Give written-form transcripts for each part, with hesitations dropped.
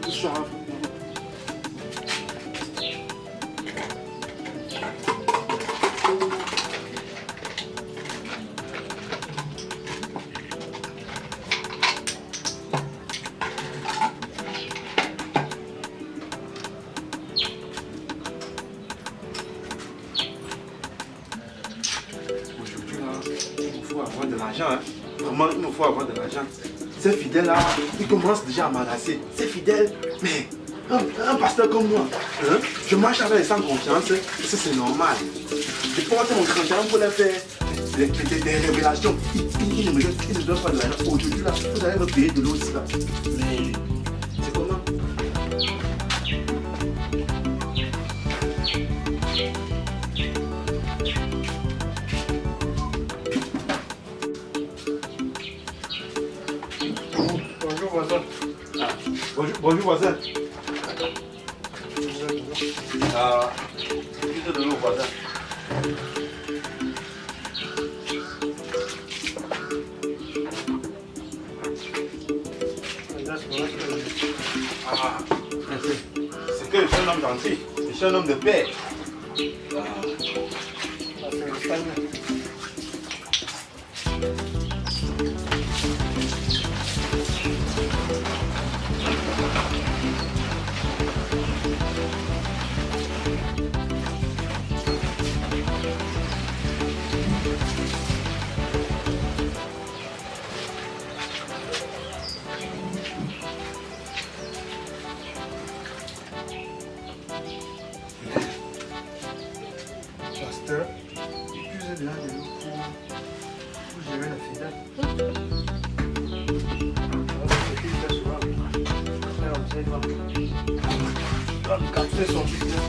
Tout ça. Aujourd'hui, là, il me faut avoir de l'argent. Hein. Vraiment, il me faut avoir de l'argent. Ces fidèles-là, ils commencent déjà à m'enlacer. Ces fidèles, mais un pasteur comme moi, hein, je marche avec les sans confiance, ça c'est normal. Je porte mon cranchin pour les faire des révélations. Ils ne donnent pas de l'argent. Aujourd'hui, là, vous allez me payer de l'eau aussi, là. Mais c'est comment? Bonjour voisin. Ah, bonjour voisin. Ah, plus de l'eau voisin. Ah, c'est que je suis un homme gentil, je suis un homme de paix. Pasteur, puisez de là de l'eau pour gérer la fidèle. C'est qu'il fait souvent. Après, on sait pas. Il va capturer son business.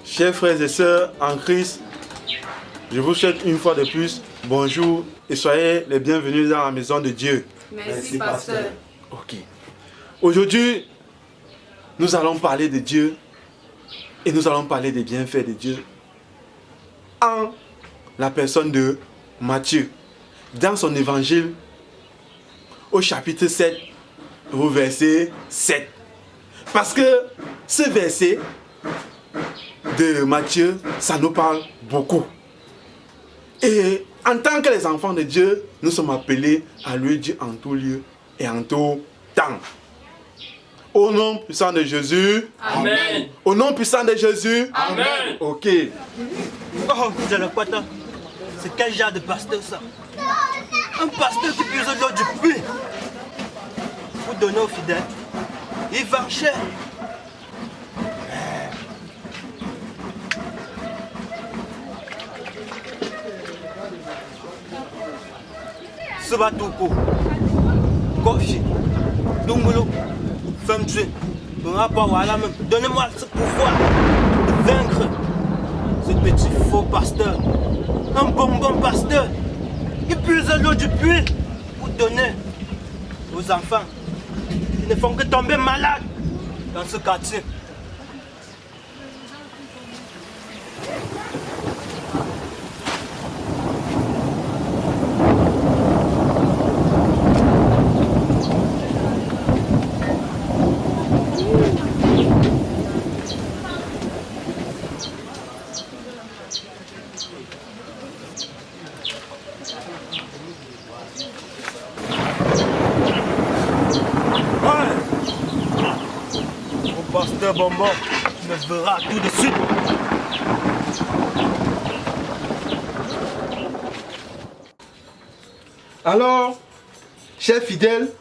Chers frères et sœurs en Christ, je vous souhaite une fois de plus bonjour et soyez les bienvenus dans la maison de Dieu. Merci, pasteur. Ok. Aujourd'hui, nous allons parler de Dieu et nous allons parler des bienfaits de Dieu en la personne de Matthieu. Dans son évangile, au chapitre 7, au verset 7. Parce que ce verset de Matthieu, ça nous parle beaucoup. Et en tant que les enfants de Dieu, nous sommes appelés à lui dire en tout lieu et en tout temps. Au nom puissant de Jésus. Amen. Au nom puissant de Jésus. Amen. Ok. Oh, vous allez quoi, toi? C'est quel genre de pasteur ça? Un pasteur qui puise l'eau du puits pour donner aux fidèles. Il vend cher. Subatouko, Kofi, Dungolo, Femtue, donnez-moi ce pouvoir de vaincre ce petit faux pasteur. Un bonbon pasteur. Il puise l'eau du puits pour donner aux enfants qui ne font que tomber malades dans ce quartier. Pasteur Bonbon, tu me verras tout de suite. Alors, chers fidèles,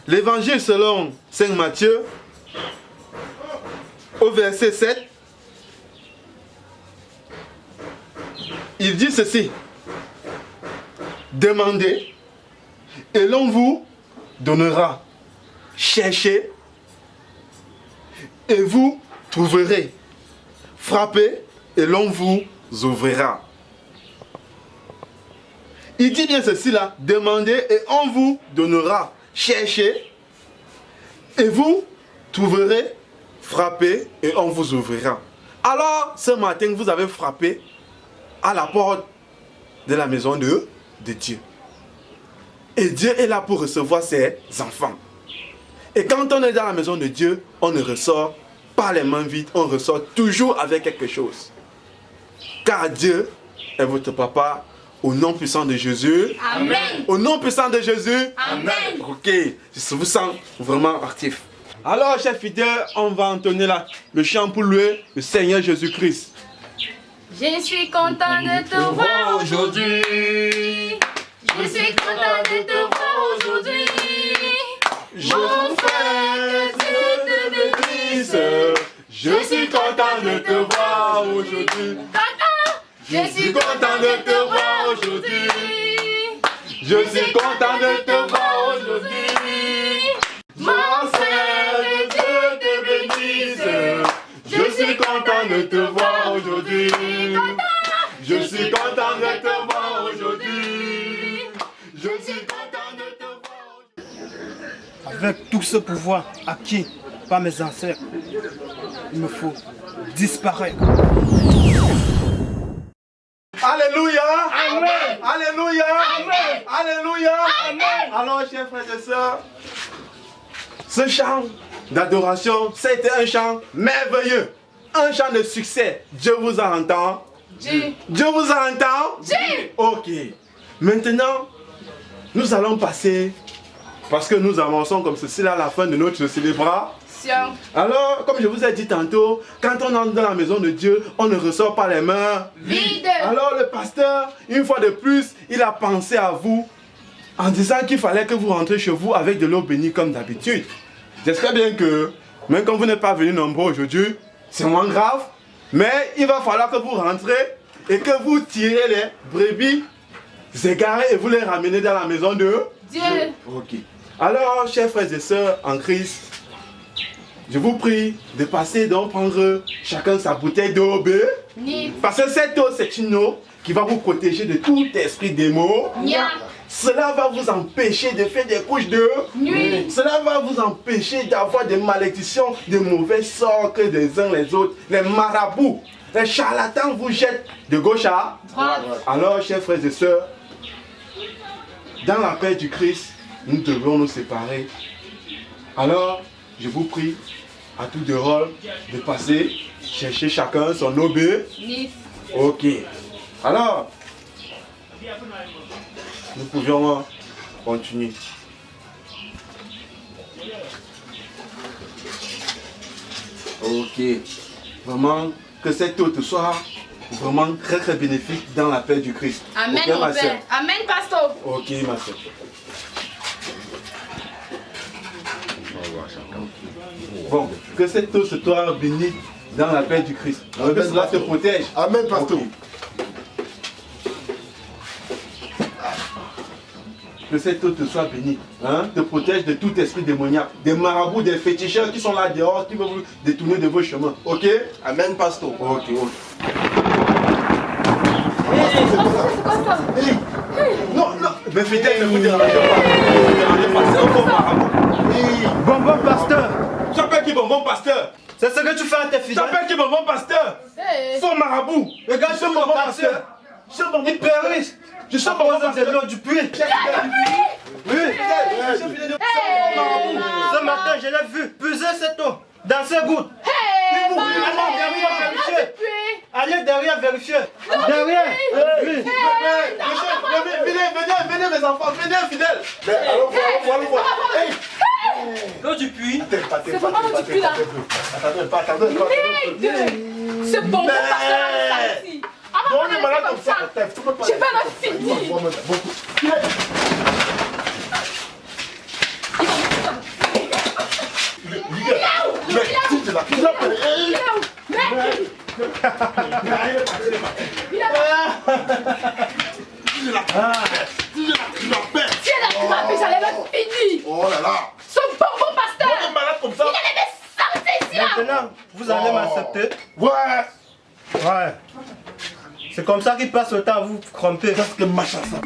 l'évangile selon Saint Matthieu, au verset 7, il dit ceci: demandez et l'on vous donnera. Cherchez et vous trouverez. frappez et l'on vous ouvrira. Il dit bien ceci là, demandez et on vous donnera. Cherchez et vous trouverez, frappez et on vous ouvrira. Alors, ce matin, vous avez frappé à la porte de la maison de Dieu. Et Dieu est là pour recevoir ses enfants. Et quand on est dans la maison de Dieu, on ne ressort pas les mains vides, on ressort toujours avec quelque chose. Car Dieu est votre papa, au nom puissant de Jésus. Amen. Au nom puissant de Jésus. Amen. Ok, je vous sens vraiment actif. Alors, chers fidèles, on va entonner le chant pour louer le Seigneur Jésus-Christ. Je suis content de te voir aujourd'hui. Je suis content de te voir aujourd'hui. Mon frère, que Dieu te bénisse. Je suis content de te voir aujourd'hui. Je suis content de te voir aujourd'hui. Je suis content de te voir aujourd'hui. Mon frère, que Dieu te bénisse. Je suis content de te voir aujourd'hui. Je suis content de te voir aujourd'hui. Je suis content de te voir aujourd'hui. Avec tout ce pouvoir acquis par mes ancêtres, il me faut disparaître. Alléluia. Amen. Alléluia. Amen. Alléluia. Amen. Alors, chers frères et sœurs, ce chant d'adoration, c'était un chant merveilleux. Un chant de succès. Dieu vous entend. Dieu. Dieu vous entend. Dieu. Ok. Maintenant, nous allons passer, parce que nous avançons comme ceci là à la fin de notre célébration. Alors, comme je vous ai dit tantôt, quand on entre dans la maison de Dieu, on ne ressort pas les mains Vide. Alors le pasteur, une fois de plus, il a pensé à vous en disant qu'il fallait que vous rentrez chez vous avec de l'eau bénie comme d'habitude. J'espère bien que, même quand vous n'êtes pas venus nombreux aujourd'hui, c'est moins grave, mais il va falloir que vous rentrez et que vous tirez les brebis égarées et vous les ramenez dans la maison de Dieu. Ok. Alors, chers frères et sœurs en Christ, je vous prie de passer, donc prendre chacun sa bouteille d'eau Ni. parce que cette eau, c'est une eau qui va vous protéger de tout esprit démon. Nia. Cela va vous empêcher de faire des couches de Nuit. Cela va vous empêcher d'avoir des malédictions, de mauvais sorts que les uns les autres. Les marabouts, les charlatans vous jettent de gauche à Droite. Alors, chers frères et sœurs, dans la paix du Christ, nous devons nous séparer. Alors, je vous prie, à tout de rôle, de passer, chercher chacun son eau Ni. Ok. Alors, nous pouvions continuer. Ok. Vraiment, que cette eau te soit vraiment très très bénéfique dans la paix du Christ. Amen, Ok, mon ma sœur? Père. Amen, pasteur. Ok, ma soeur. Bon, que cette eau soit bénie dans la paix du Christ. Que cela te protège. Amen, pasteur. Ok. Que cette eau te soit bénie, hein, te protège de tout esprit démoniaque, des marabouts, des féticheurs qui sont là dehors, qui veulent vous détourner de vos chemins. Ok? Amen, pasteur. Ok, ok. Hey, Non, non, mais fidèle, ne vous dérangez pas. Ne vous dérangez pas, c'est un faux marabout. hey. Bonbon pasteur, J'appelle qui bonbon pasteur? c'est ce que tu fais à tes fidèles. J'appelle qui bonbon pasteur? Hey. Faux marabout. Regarde Je ce suis bonbon bonbon pasteur. pasteur. Je suis bonbon Il périsse. Je suis À bonbon cause de pasteur. l'eau du puits. Chef fidèle du puits. Oui. Chef fidèle du puits. Ce matin, je l'ai vu puiser cette eau dans ses gouttes. Hey. Vous allez derrière vérifier. Allez derrière vérifier. Derrière. Oui. Venez mes enfants, venez fidèles. Mais allons voir. Hey. L'eau du puits. Attendez C'est vraiment du puits, là. Attendez pas. Ce bonbon pasteur là, ici. Avant On de est me malade laisser comme ça. Tu peux pas. Je vais la finir. Tu Tiens la trappe, j'allais la finir. Oh là là. Ce bonbon pasteur. On est malade comme ça. Il allait me sortir ici là. Maintenant, vous allez m'accepter. Ouais. Ouais. C'est comme ça qu'il passe le temps à vous cromper. Qu'est-ce que machin ça?